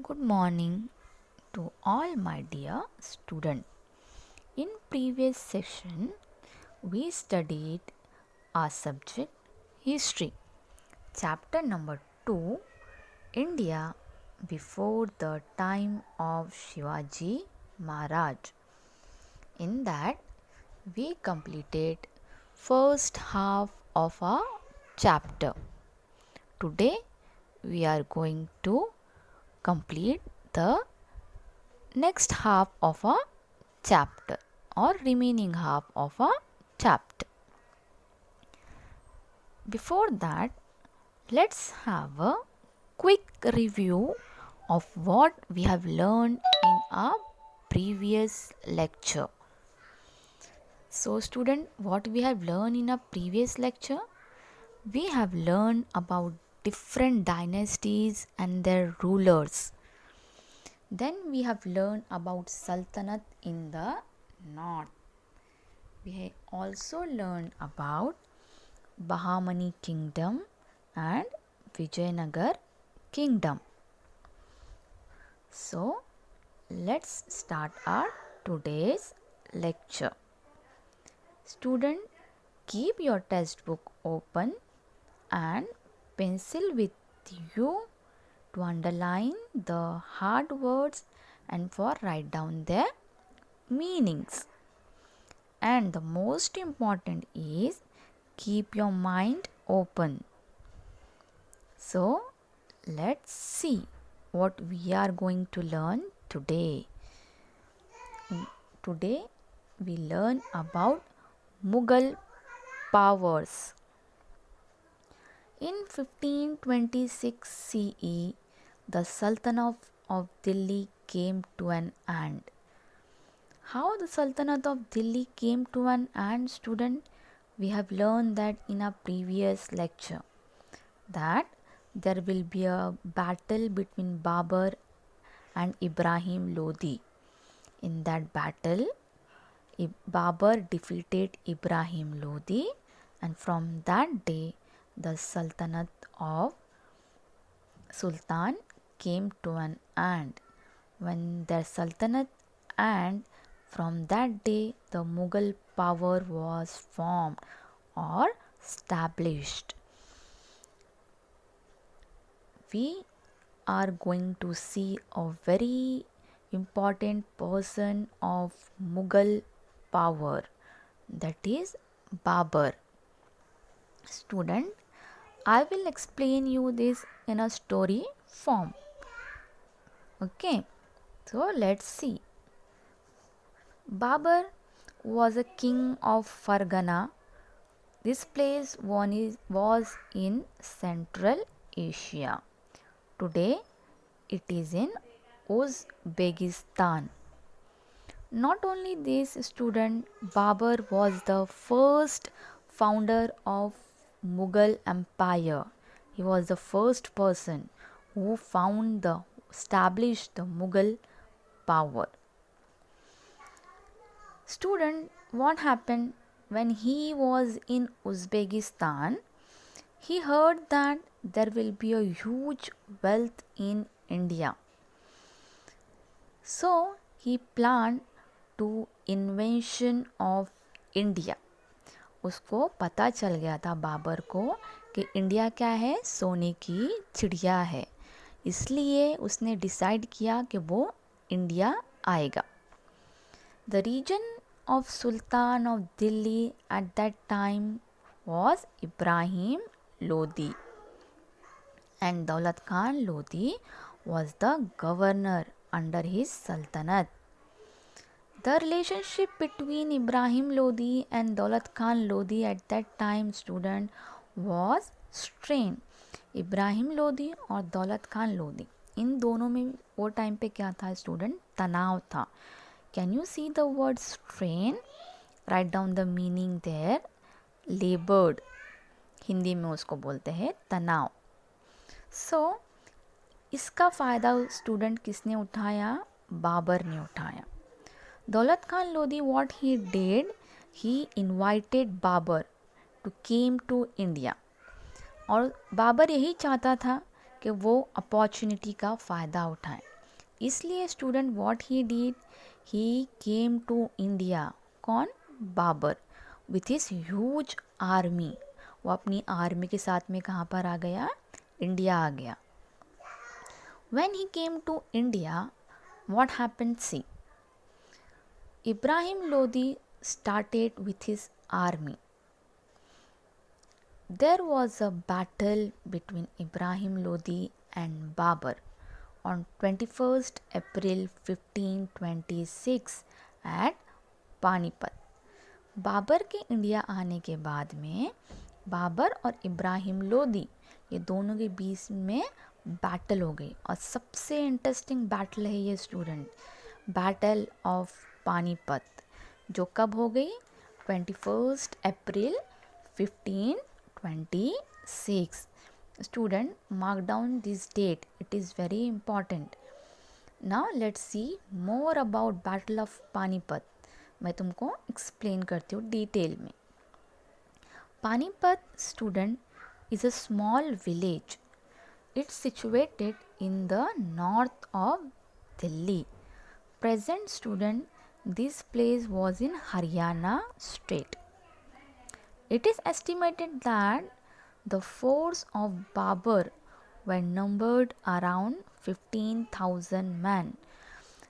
Good morning to all my dear students. In previous session, we studied our subject history. Chapter number 2, India before the time of Shivaji Maharaj. In that, we completed first half of our chapter. Today, we are going to complete the next half of a chapter or remaining half of a chapter. Before that, let's have a quick review of what we have learned in our previous lecture. So student, what we have learned in our previous lecture? We have learned about different dynasties and their rulers. Then we have learned about Sultanate in the north. We also learned about Bahamani kingdom and Vijayanagar kingdom. So let's start our today's lecture. Student, keep your textbook open and pencil with you to underline the hard words and for write down their meanings. And the most important is keep your mind open. So let's see what we are going to learn today. Today we learn about Mughal powers. In 1526 CE, the Sultanate of Delhi came to an end. How the Sultanate of Delhi came to an end, student? We have learned that in a previous lecture that there will be a battle between Babur and Ibrahim Lodi. In that battle, Babur defeated Ibrahim Lodi, and from that day the Sultanate of Sultan came to an end. When their Sultanate ended, from that day the Mughal power was formed or established. We are going to see a very important person of Mughal power, that is Babur. Student, I will explain you this in a story form. Okay, so let's see. Babur was a king of Fargana. This place was in Central Asia. Today it is in Uzbekistan. Not only this, student, Babur was the first founder of Mughal Empire. He was the first person who established the Mughal power. Student, what happened when he was in Uzbekistan? He heard that there will be a huge wealth in India. So he planned to invention of India. उसको पता चल गया था बाबर को कि India क्या है, सोने की चिड़िया है. इसलिए उसने डिसाइड किया कि वो इंडिया आएगा. The region of Sultan of Delhi at that time was Ibrahim Lodi, and Daulat Khan Lodi was the governor under his sultanate. The relationship between Ibrahim Lodi and Daulat Khan Lodi at that time, student, was strained. Ibrahim Lodi और दौलत खान लोदी, इन दोनों में वो time पे क्या था student, तनाव था. Can you see the word strain? Write down the meaning there. Laboured, Hindi में उसको बोलते हैं तनाव. सो इसका फ़ायदा स्टूडेंट किसने उठाया? बाबर ने उठाया. Daulat Khan Lodi, what he did, he invited Babur to came to India. और बाबर यही चाहता था कि वो अपॉर्चुनिटी का फ़ायदा उठाएं। इसलिए student what he did, he came to India. कौन? Babar, with his huge army. वो अपनी आर्मी के साथ में कहाँ पर आ गया? इंडिया आ गया। When he came to India, what happened? See, Ibrahim Lodi started with his army. There was a battle between Ibrahim Lodi and Babur on 21st April 1526 at Panipat. Babar के इंडिया आने के बाद में बाबर और इब्राहिम लोदी ये दोनों के बीच में बैटल हो गई, और सबसे इंटरेस्टिंग बैटल है ये स्टूडेंट, बैटल ऑफ पानीपत, जो कब हो गई? 21 April 1526। Student mark down this date, it is very important. Now let's see more about battle of Panipat. मैं तुमको एक्सप्लेन करती हूँ डिटेल में। Panipat student is a small village. It's situated in the north of Delhi. Present student, this place was in Haryana state. It is estimated that the force of Babur were numbered around 15,000 men.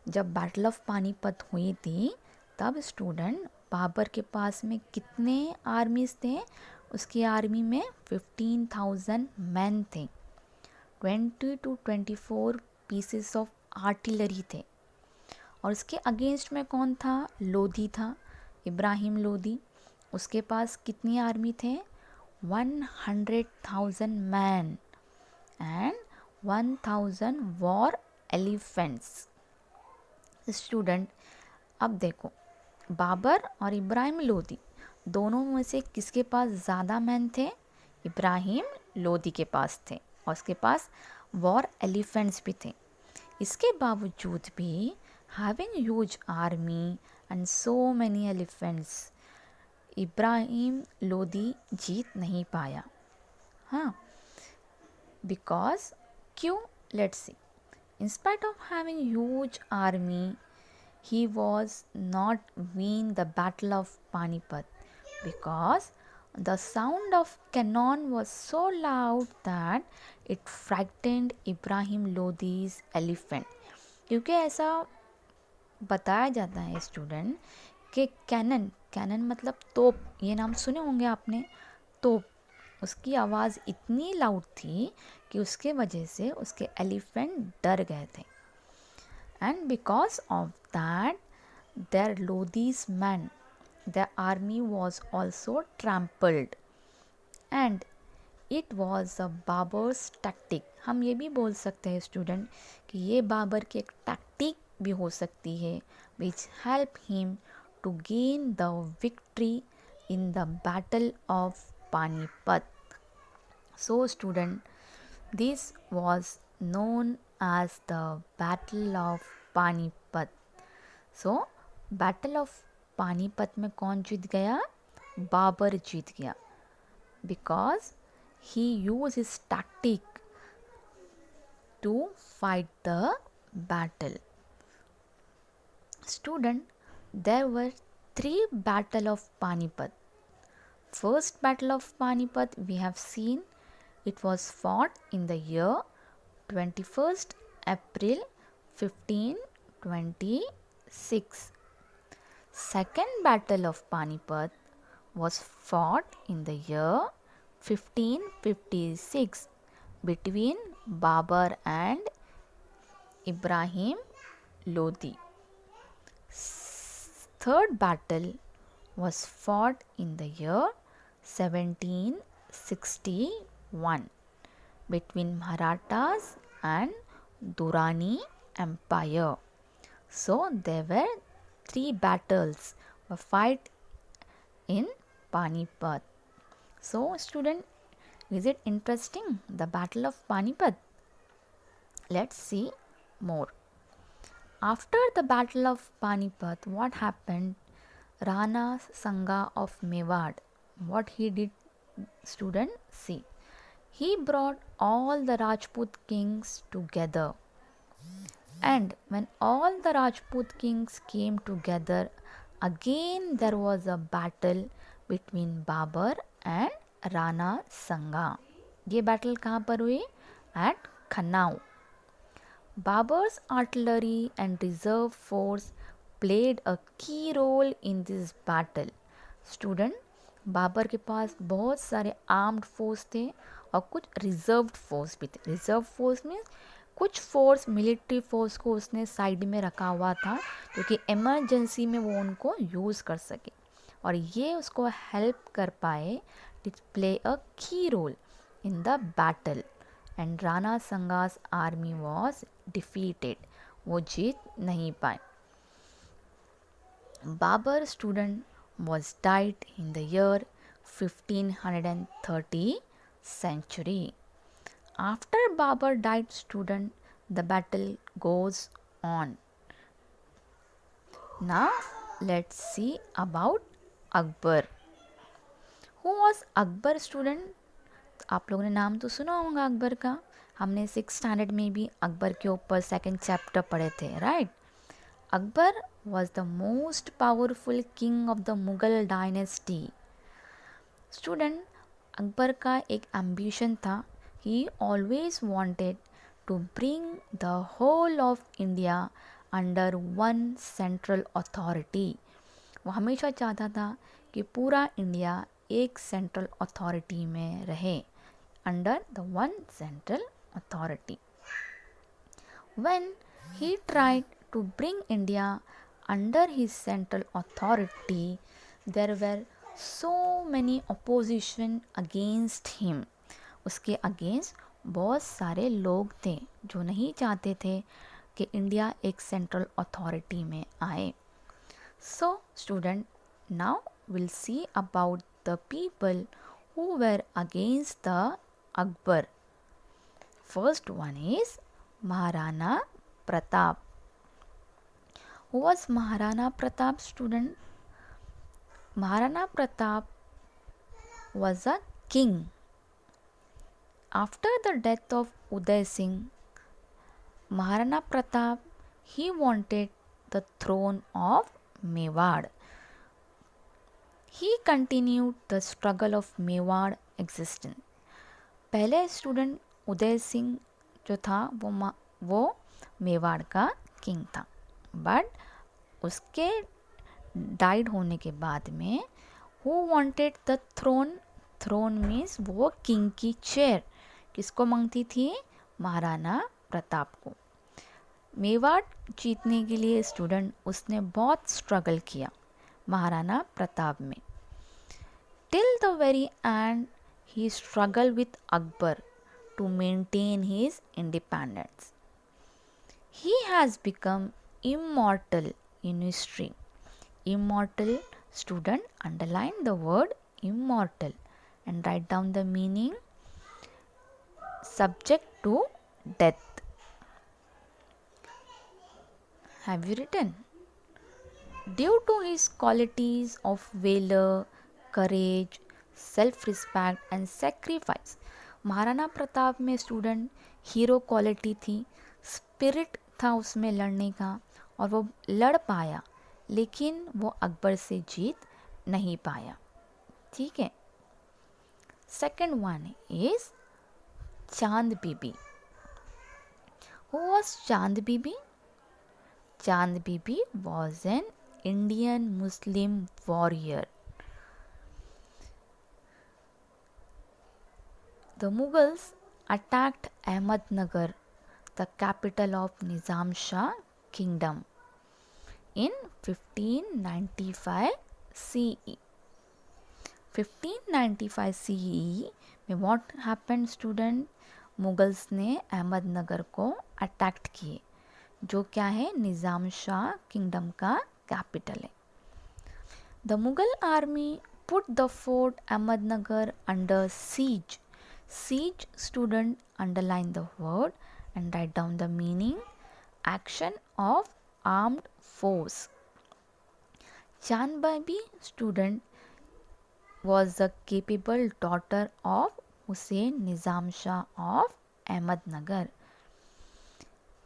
जब battle of Panipat हुई थी तब student Babar के पास में कितने आर्मीज थे? उसकी army में 15,000 मैन थे। 20 to 24 पीसेस ऑफ आर्टिलरी थे। और उसके अगेंस्ट में कौन था? लोधी था, इब्राहिम लोधी। उसके पास कितनी आर्मी थे? 100,000 man and 1,000 war elephants. Student अब देखो, बाबर और इब्राहिम लोधी दोनों में से किसके पास ज़्यादा मैन थे? इब्राहिम लोधी के पास थे, और उसके पास वॉर एलिफेंट्स भी थे। इसके बावजूद भी having huge army and so many elephants, Ibrahim Lodhi जीत नहीं पाया। हाँ, बिकॉज क्यों? Let's see. In spite of having huge army, he was not win the battle of Panipat because the sound of cannon was so loud that it frightened Ibrahim Lodi's elephant. क्योंकि ऐसा बताया जाता है student कि cannon मतलब तोप, ये नाम सुने होंगे आपने, तोप, उसकी आवाज़ इतनी लाउड थी कि उसके वजह से उसके एलिफेंट डर गए थे। And because of that their Lodi's man, their army was also trampled and it was a Babur's tactic. हम ये भी बोल सकते हैं स्टूडेंट कि ये बाबर की एक टैक्टिक भी हो सकती है which help him to gain the victory in the battle of Panipat. So student, this was known as the Battle of Panipat. So Battle of Panipat में कौन जीत गया? बाबर जीत गया, because he used his tactic to fight the battle. Student, there were 3 battle of Panipat. First battle of Panipat we have seen, it was fought in the year 21st April 1526. Second battle of Panipat was fought in the year 1556 between Babur and Ibrahim Lodi. Third battle was fought in the year 1761 between Marathas and Durrani Empire. So there were 3 battles were fight in Panipat. So student, is it interesting, the battle of Panipat? Let's see more. After the battle of Panipat, what happened? Rana Sanga of Mewad, what he did, student, see. He brought all the Rajput kings together. And when all the Rajput kings came together, again there was a battle between Babur and Rana Sanga. ये battle कहाँ पर हुई? At Khanaur. Babur's artillery and reserve force played a key role in this battle. Student, Babar के पास बहुत सारे armed force थे और कुछ रिजर्व्ड फोर्स भी थे. रिजर्व फोर्स में कुछ फोर्स, मिलिट्री फोर्स को उसने साइड में रखा हुआ था क्योंकि इमरजेंसी में वो उनको यूज़ कर सके और ये उसको हेल्प कर पाए to play a key role in the battle. And Rana Sanga's army was defeated. वो जीत नहीं पाए. Babar student was died in the year 1530 century. After Babur died, student, the battle goes on. Now let's see about Akbar. Who was Akbar student? आप लोगों ने नाम तो सुना होगा अकबर का. हमने 6th स्टैंडर्ड में भी अकबर के ऊपर 2nd चैप्टर पढ़े थे, right? Akbar was the most powerful king of the Mughal dynasty. Student, Akbar का एक ambition था. He always wanted to bring the whole of India under one central authority. वो हमेशा चाहता था कि पूरा इंडिया एक सेंट्रल अथॉरिटी में रहे, under the one central authority. When he tried to bring India under his central authority, there were so many opposition against him. उसके अगेंस्ट बहुत सारे लोग थे जो नहीं चाहते थे कि इंडिया एक सेंट्रल अथॉरिटी में आए. So student, now we'll see about the people who were against the Akbar. First one is Maharana Pratap. Who was Maharana Pratap, student? Maharana Pratap was a king. After the death of Uday Singh, Maharana Pratap, he wanted the throne of Mewar. He continued the struggle of Mewar existence. पहले student Uday Singh जो था वो मेवाड़ का king था, but उसके died होने के बाद में who wanted the throne. Throne means वो किंग की चेयर किसको मांगती थी? महाराणा प्रताप को. मेवाड़ जीतने के लिए स्टूडेंट उसने बहुत स्ट्रगल किया महाराणा प्रताप में. Till the very and he struggled with Akbar to maintain his independence. He has become immortal in history. Immortal, student, underline the word immortal and write down the meaning. Subject to death. Have you written? Due to his qualities of valor, courage, self respect and sacrifice. Maharana Pratap में student hero quality थी, spirit था उसमें लड़ने का और वो लड़ पाया, लेकिन वो अकबर से जीत नहीं पाया. ठीक है. सेकेंड वन इज चांद बीबी. Who was Chand Bibi? Chand Bibi was an Indian Muslim warrior. The Mughals attacked Ahmednagar, the capital of Nizam Shah Kingdom, in 1595 CE. 1595 CE में what happened student? मुगल्स ने अहमदनगर को अटैक किए, जो क्या है? निज़ाम शाह किंगडम का कैपिटल है. The Mughal army put the fort Ahmednagar under siege. Siege, student, underline the word and write down the meaning. Action of armed force. Chand Bibi, student, was the capable daughter of Hussain Nizam Shah of Ahmednagar.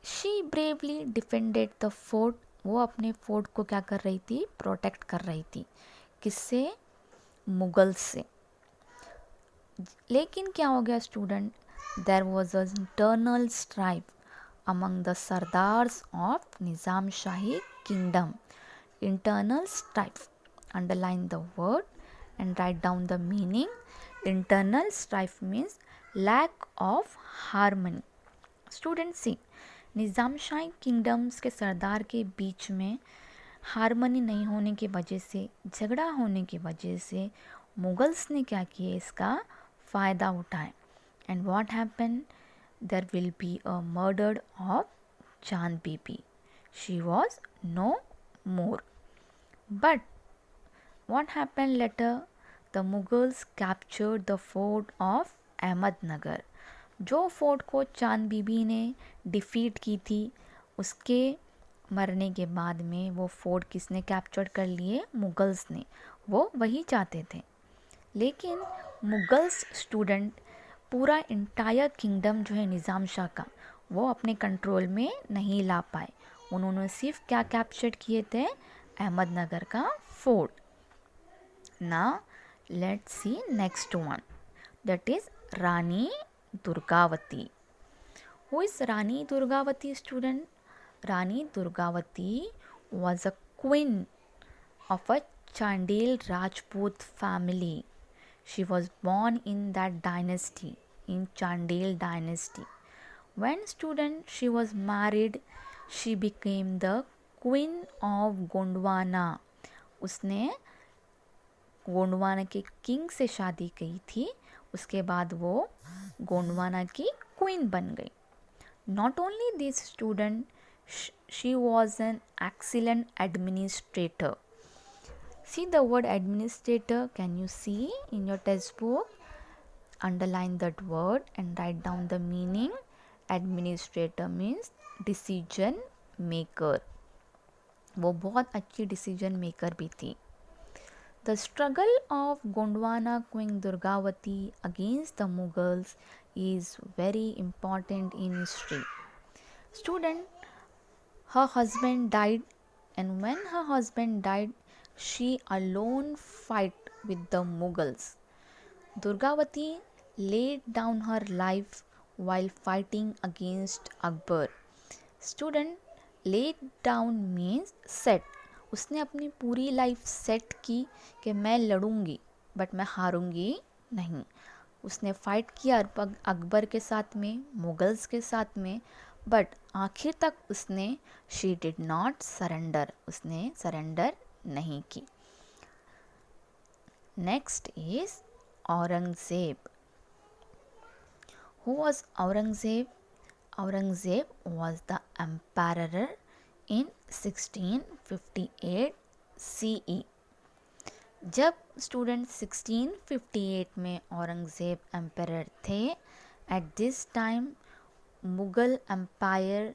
She bravely defended the fort, वो अपने fort को क्या कर रही थी, protect कर रही थी, किससे, मुगल से। लेकिन क्या हो गया student, there was a internal strife among the sardars of Nizam Shahi kingdom. Internal strife, underline the word and write down the meaning. Internal strife means lack of harmony. Students see, Nizam shahi kingdoms के सरदार के बीच में harmony नहीं होने की वजह से, झगड़ा होने की वजह से मुगल्स ने क्या किया, इसका फ़ायदा उठाए। And what happen, there will be a murder of Chand Bibi, she was no more. But what happened later, the Mughals captured the fort of Ahmednagar. जो फोर्ट को चांद बीबी ने डिफीट की थी, उसके मरने के बाद में वो फोर्ट किसने कैप्चर कर लिए, मुगल्स ने। वो वही चाहते थे, लेकिन मुगल्स स्टूडेंट पूरा इंटायर किंगडम जो है निज़ाम शाह का, वो अपने कंट्रोल में नहीं ला पाए। उन्होंने सिर्फ क्या कैप्चर किए थे, अहमदनगर का fort. Now let's see next one, that is Rani Durgavati. Who is Rani Durgavati, student? Rani Durgavati was a queen of a Chandel Rajput family. She was born in that dynasty, in Chandel dynasty. When student she was married, she became the queen of Gondwana. उसने गोंडवाना के king से शादी की थी, उसके बाद वो गोंडवाना की क्वीन बन गई। Not only this student, she was an excellent administrator. See the word administrator, can you see in your text book? Underline that word and write down the meaning. Administrator means decision maker, वो बहुत अच्छी decision maker भी थी। The struggle of Gondwana Queen Durgavati against the Mughals is very important in history. Student, her husband died, and when her husband died, she alone fight with the Mughals. Durgavati laid down her life while fighting against Akbar. Student, laid down means set. उसने अपनी पूरी life set की कि मैं लड़ूंगी, but मैं हारूंगी नहीं। उसने fight किया अकबर के साथ में, मुगल्स के साथ में, बट आखिर तक उसने शी डिड नॉट सरेंडर, उसने सरेंडर नहीं की। Next is Aurangzeb. Who was Aurangzeb? Aurangzeb was the emperor in 1658 CE। जब स्टूडेंट 1658 में औरंगज़ेब एम्परर थे, at this time Mughal empire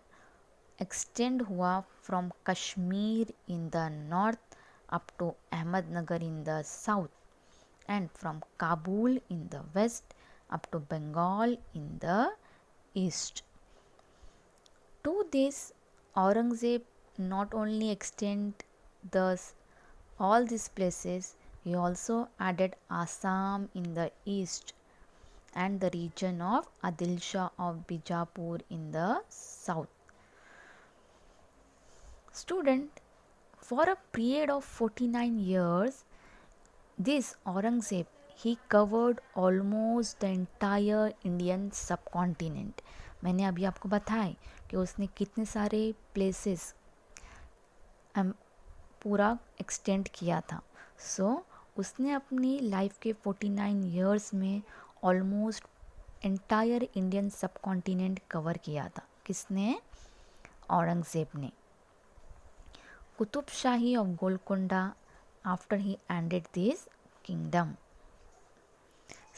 extend हुआ from Kashmir in the north up to Ahmednagar in the south and from Kabul in the west up to Bengal in the east. To this Aurangzeb not only extend all these places, he also added Assam in the east and the region of Adil Shah of Bijapur in the south. Student, for a period of 49 years, this Aurangzeb, he covered almost the entire Indian subcontinent. मैंने अभी आपको बताया कि उसने कितने सारे places पूरा extend किया था। सो उसने अपनी लाइफ के 49 इयर्स में almost entire Indian subcontinent cover किया था। किसने? औरंगज़ेब ने। Qutb Shahi of Golconda after he ended this kingdom.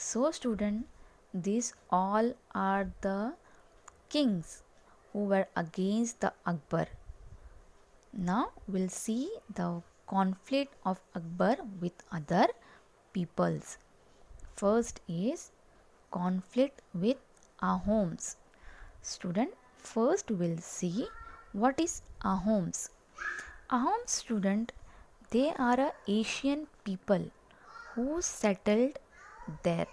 So student, this all are the kings who were against the Akbar. Now we'll see the conflict of Akbar with other peoples. First is conflict with Ahoms. Student, first we'll see what is Ahoms. Ahoms, student, they are a Asian people who settled there.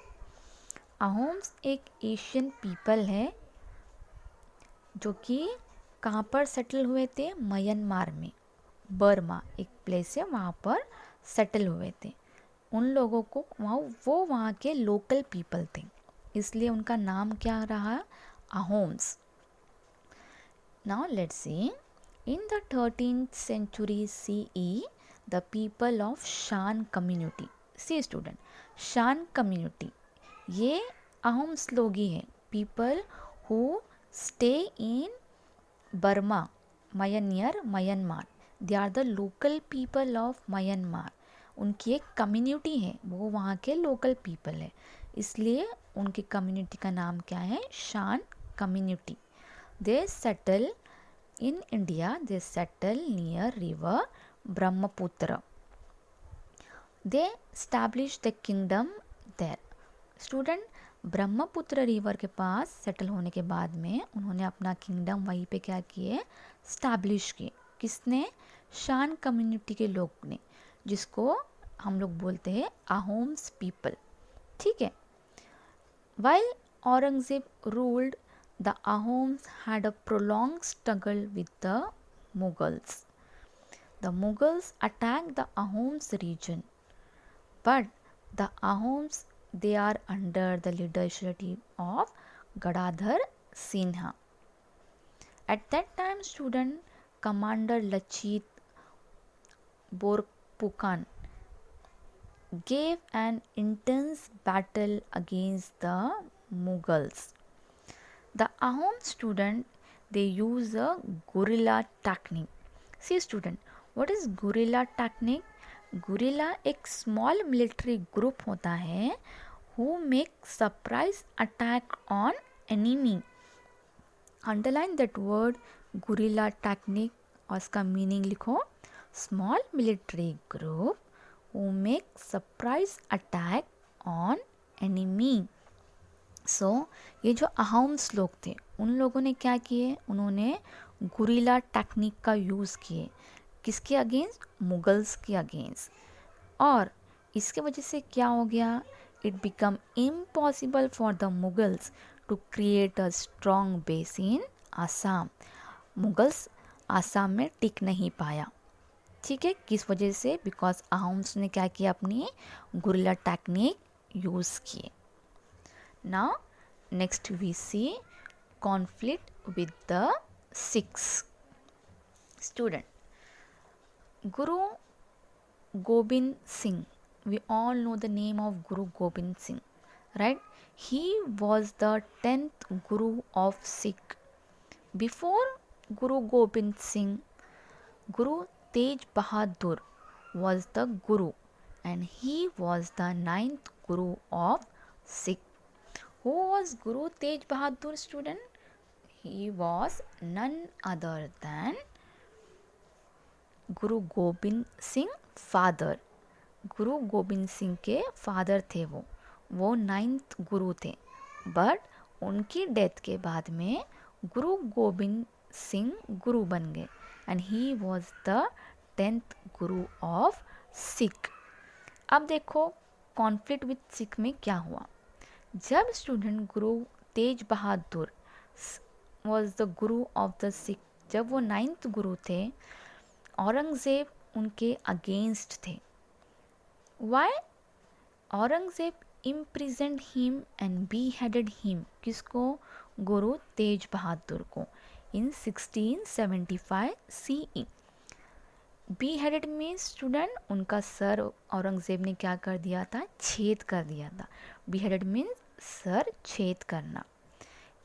Ahoms एक Asian people है जो कि कहाँ पर settle हुए थे? Myanmar में, Burma एक प्लेस है, वहाँ पर सेटल हुए थे. उन लोगों को वो वहाँ के लोकल पीपल थे, इसलिए उनका नाम क्या रहा? Ahoms. Now let's see. In the 13th century CE, the people of Shan community. See student, Shan community, ये अहोम्स लोग ही हैं. People who stay in Burma, Myanmar. They are the local people of Myanmar. उनकी एक कम्युनिटी है, वो वहाँ के local people है, इसलिए उनकी कम्युनिटी का नाम क्या है? शान community. They settle in India, they settle near river Brahmaputra. They established the kingdom there. Student, Brahmaputra river के पास सेटल होने के बाद में उन्होंने अपना किंगडम वहीं पे क्या किए? स्टैब्लिश किए. किसने? शान कम्युनिटी के लोग ने, जिसको हम लोग बोलते हैं अहोम्स पीपल. ठीक है. While Aurangzeb ruled, the Ahoms had a prolonged struggle with the Mughals. The Mughals attacked the Ahoms region, but the Ahoms, they are under the leadership of Gadadhar Sinha. At that time, student, Commander Lachit Borphukan gave an intense battle against the Mughals. The Ahom student, they use a guerrilla technique. See student, what is guerrilla technique? Guerrilla एक small military group होता है who make surprise attack on enemy. Underline that word guerrilla technique और इसका meaning लिखो. Small military group who make surprise attack on enemy. सो ये जो अहोम्स लोग थे, उन लोगों ने क्या किए? उन्होंने गुरिल्ला टेक्निक का यूज़ किए. किसके अगेंस्ट? मुगल्स के अगेंस्ट. और इसके वजह से क्या हो गया? It become impossible for the Mughals to create a strong base in Assam. Mughals Assam में टिक नहीं पाया. ठीक है. किस वजह से? बिकॉज अहोम्स ने क्या किया? अपनी गुरिल्ला टेक्निक यूज़ किए. Now next we see conflict with the Sikhs. Student, Guru Gobind Singh, we all know the name of Guru Gobind Singh, right? He was the 10th Guru of Sikh. Before Guru Gobind Singh, Guru Tej Bahadur was the Guru and he was the 9th Guru of Sikh. Who was Guru Tej Bahadur student? He was none other than Guru Gobind Singh father. Guru Gobind Singh के father थे वो 9th guru थे. But उनकी death के बाद में गुरु गोबिंद सिंह गुरु बन गए and he was the 10th Guru of Sikh. अब देखो कॉन्फ्लिक्ट विथ सिख में क्या हुआ. जब student Guru Tegh Bahadur was the guru of the Sikh, जब वो 9th गुरु थे, औरंगज़ेब उनके अगेंस्ट थे. Why? Aurangzeb imprisoned him and beheaded him. किसको? गुरु तेज बहादुर को in 1675 CE. beheaded में स्टूडेंट उनका सर औरंगज़ेब ने क्या कर दिया था? छेद कर दिया था. beheaded मीन्स सर छेद करना.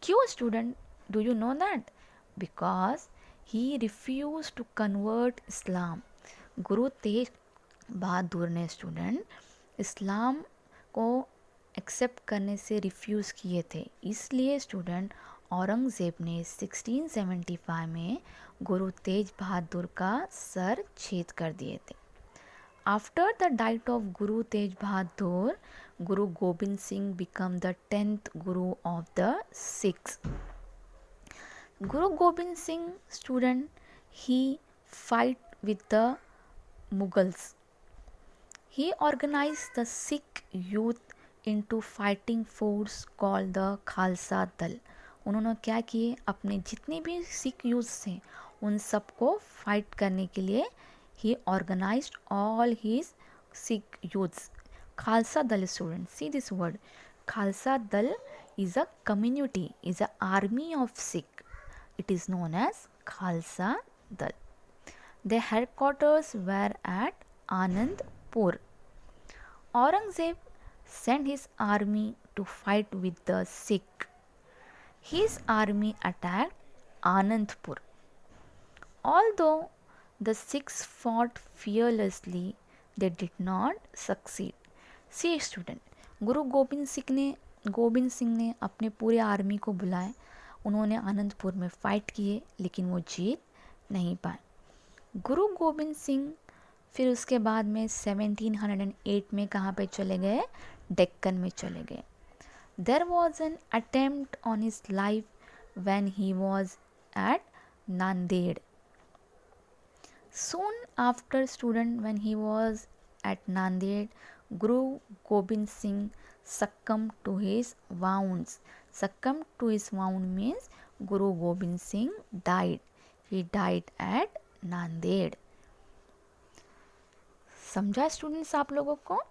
क्यों student? Do you know that? Because he refuse to convert Islam. Guru Tegh बहादुर ने स्टूडेंट इस्लाम को एक्सेप्ट करने से रिफ्यूज़ किए थे. इसलिए स्टूडेंट औरंगज़ेब ने 1675 में गुरु तेज बहादुर का सर छेद कर दिए थे. After the death of Guru Tej Bahadur, Guru Gobind Singh became the 10th Guru of the Sikhs. Guru Gobind Singh, student, he fight with the Mughals. He organized the Sikh youth into fighting force called the Khalsa दल. उन्होंने क्या किए, अपने जितने भी Sikh youth थे उन सबको फाइट करने के लिए he organized all his Sikh youths. Khalsa Dal, student, see this word. Khalsa Dal is a community, is a army of Sikh. It is known as Khalsa Dal. Their headquarters were at Anandpur. Aurangzeb sent his army to fight with the Sikh. His army attacked Anandpur. Although the Sikhs fought fearlessly, they did not succeed. See student, Guru Gobind Singh ने अपने पूरे army को बुलाया. उन्होंने आनंदपुर में fight किए लेकिन वो जीत नहीं पाए. गुरु गोबिंद सिंह फिर उसके बाद में 1708 में कहाँ पे चले गए, डेक्कन में चले गए. There was an attempt on his life when he was at Nanded. Soon after, student, when he was at Nanded, Guru Gobind Singh succumbed to his wounds. Succumbed to his wound means Guru Gobind Singh died. He died at Nanded. समझा students आप लोगों को?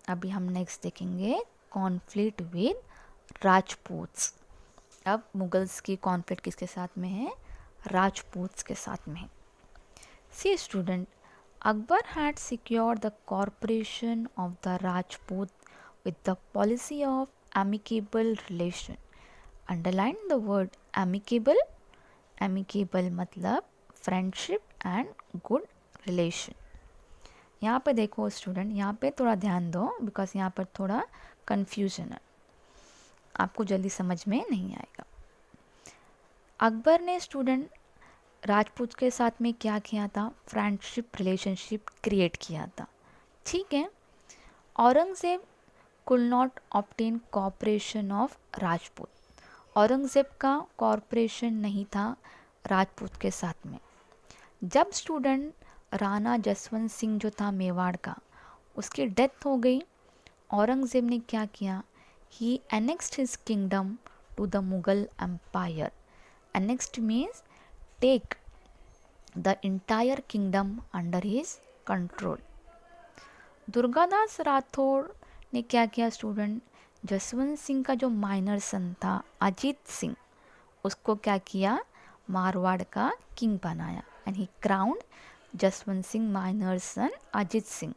अभी हम next देखेंगे conflict with राजपूत्स. अब Mughals की conflict किसके साथ में है, राजपूत्स के साथ में है. See student, Akbar had secured the cooperation of the Rajput with the policy of amicable relation. Underline the word amicable. Amicable मतलब friendship and good relation. यहाँ पे देखो स्टूडेंट, यहाँ पे थोड़ा ध्यान दो बिकॉज यहाँ पर थोड़ा कन्फ्यूजन है, आपको जल्दी समझ में नहीं आएगा. अकबर ने स्टूडेंट राजपूत के साथ में क्या किया था, फ्रेंडशिप रिलेशनशिप क्रिएट किया था. ठीक है. Aurangzeb could not obtain cooperation of Rajput. Aurangzeb का कॉपरेशन नहीं था राजपूत के साथ में. जब स्टूडेंट राणा जसवंत सिंह जो था मेवाड़ का, उसकी डेथ हो गई, औरंगज़ेब ने क्या किया, he annexed his kingdom to the Mughal empire. Annexed means take the entire kingdom under his control. Durgadas Rathore ने क्या किया स्टूडेंट, जसवंत सिंह का जो माइनर सन था अजीत सिंह, उसको क्या किया, मारवाड़ का किंग बनाया. And he crowned Jaswant Singh minor son Ajit Singh.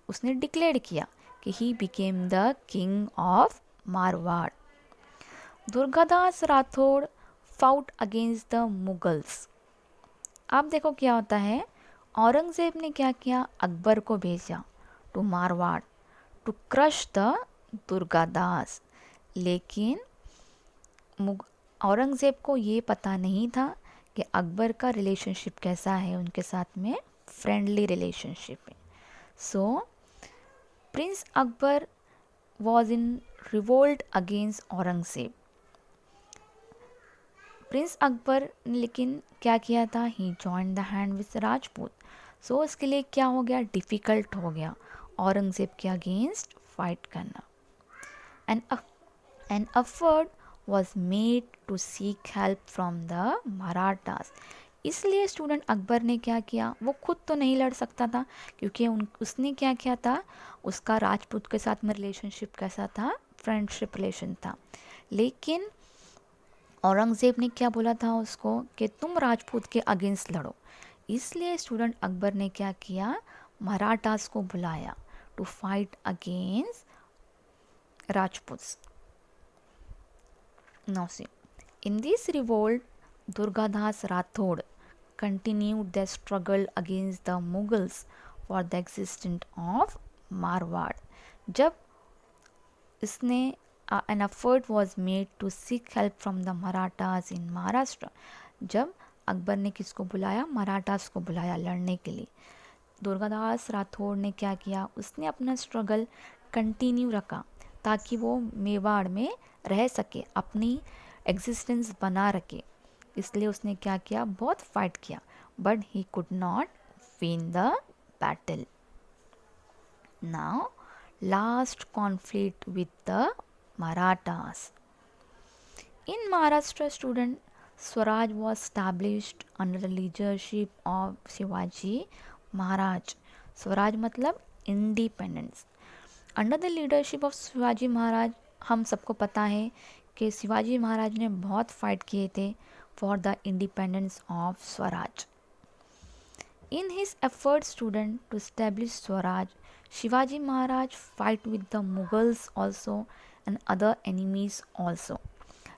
उसने डिक्लेयर किया कि he became the king of Marwar. Durgadas Rathore fought against the Mughals. आप देखो क्या होता है, औरंगज़ेब ने क्या किया, अकबर को भेजा to Marwar to crush the Durgadas. लेकिन औरंगज़ेब को ये पता नहीं था कि अकबर का रिलेशनशिप कैसा है, उनके साथ में फ्रेंडली रिलेशनशिप है. So prince Akbar was in revolt against Aurangzeb. Prince Akbar ने लेकिन क्या किया था, he join the hand with Rajput. So इसके लिए क्या हो गया, डिफ़िकल्ट हो गया औरंगज़ेब के अगेंस्ट फाइट करना. An effort was made to seek help from the Marathas. इसलिए स्टूडेंट अकबर ने क्या किया, वो खुद तो नहीं लड़ सकता था क्योंकि उसने क्या किया था, उसका राजपूत के साथ में रिलेशनशिप कैसा था, फ्रेंडशिप रिलेशन था. लेकिन औरंगज़ेब ने क्या बोला था उसको कि तुम राजपूत के अगेंस्ट लड़ो. इसलिए स्टूडेंट अकबर ने क्या किया, मराठास को बुलाया to fight against Rajputs. Now see, in this revolt Durgadas Rathore continued their struggle against the Mughals for the existence of Marwar. जब इसने an effort was made to seek help from the Marathas in Maharashtra. जब अकबर ने किसको बुलाया, मराठास को बुलाया लड़ने के लिए. दुर्गादास राठौड़ ने क्या किया, उसने अपना स्ट्रगल कंटिन्यू रखा ताकि वो मेवाड़ में रह सके, अपनी एग्जिस्टेंस बना रखे। इसलिए उसने क्या किया, बहुत फाइट किया, but he could not win the battle. Now last conflict with the Marathas. In Maharashtra, student, Swaraj was established under the leadership of Shivaji Maharaj. Swaraj मतलब independence. Under the leadership of Shivaji Maharaj, हम सबको पता है कि शिवाजी महाराज ने बहुत fight किए थे for the independence of Swaraj. In his efforts, student, to establish Swaraj, Shivaji Maharaj fight with the Mughals also and other enemies also.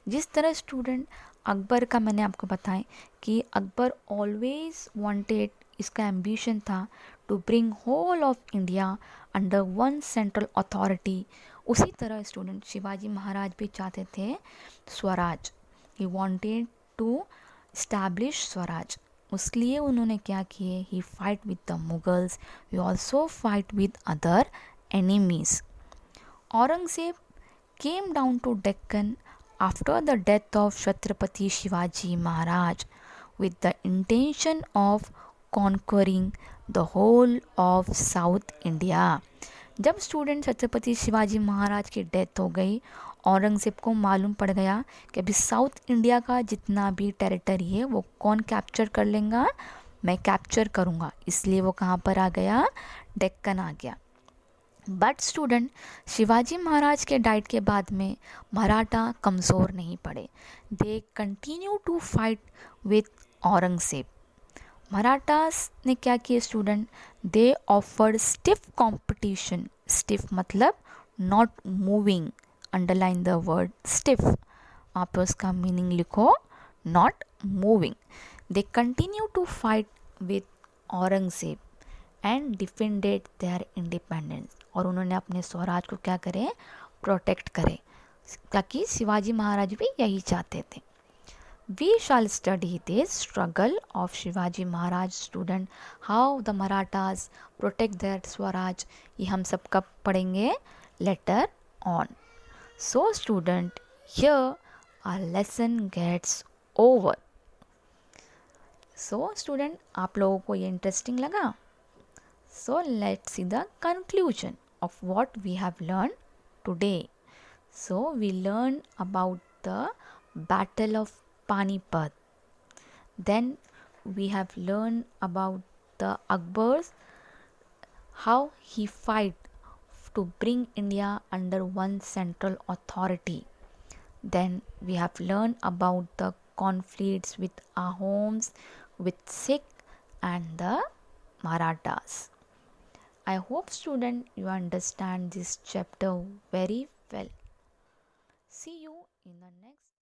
जिस तरह स्टूडेंट अकबर का मैंने आपको बताया कि अकबर ऑलवेज वांटेड, इसका एम्बिशन था to bring whole of India under one central authority, उसी तरह स्टूडेंट शिवाजी महाराज भी चाहते थे Swaraj. He wanted to establish Swaraj. उसलिए उन्होंने क्या किए, he fight with the Mughals, he also fight with other enemies. Aurangzeb came down to Deccan after the death of Chhatrapati Shivaji Maharaj with the intention of conquering the whole of South India. जब student Chhatrapati Shivaji Maharaj की death हो गई, औरंगज़ेब को मालूम पड़ गया कि अभी साउथ इंडिया का जितना भी टेरिटरी है वो कौन कैप्चर कर लेगा, मैं कैप्चर करूँगा। इसलिए वो कहाँ पर आ गया, डेक्कन आ गया। बट स्टूडेंट शिवाजी महाराज के डाइट के बाद में मराठा कमज़ोर नहीं पड़े। They continue to fight with Aurangzeb. Marathas ने क्या किया student, they offered stiff competition. Stiff मतलब not moving, underline the word stiff, आप उसका मीनिंग लिखो, not moving. They continue to fight with Aurangzeb and defended their independence. और उन्होंने अपने स्वराज को क्या करे, प्रोटेक्ट करे, ताकि शिवाजी महाराज भी यही चाहते थे। We shall study this struggle of Shivaji Maharaj student, how the Marathas protect their swaraj. ये हम सब कब पढ़ेंगे, later on. So student, here our lesson gets over. So student, आप लोगों को ये इंटरेस्टिंग लगा? So let's see the conclusion of what we have learned today. So we learned about the Battle of Panipat. Then we have learned about the Akbar's, how he fight to bring India under one central authority. Then we have learned about the conflicts with Ahoms, with Sikh and the Marathas. I hope student you understand this chapter very well. See you in the next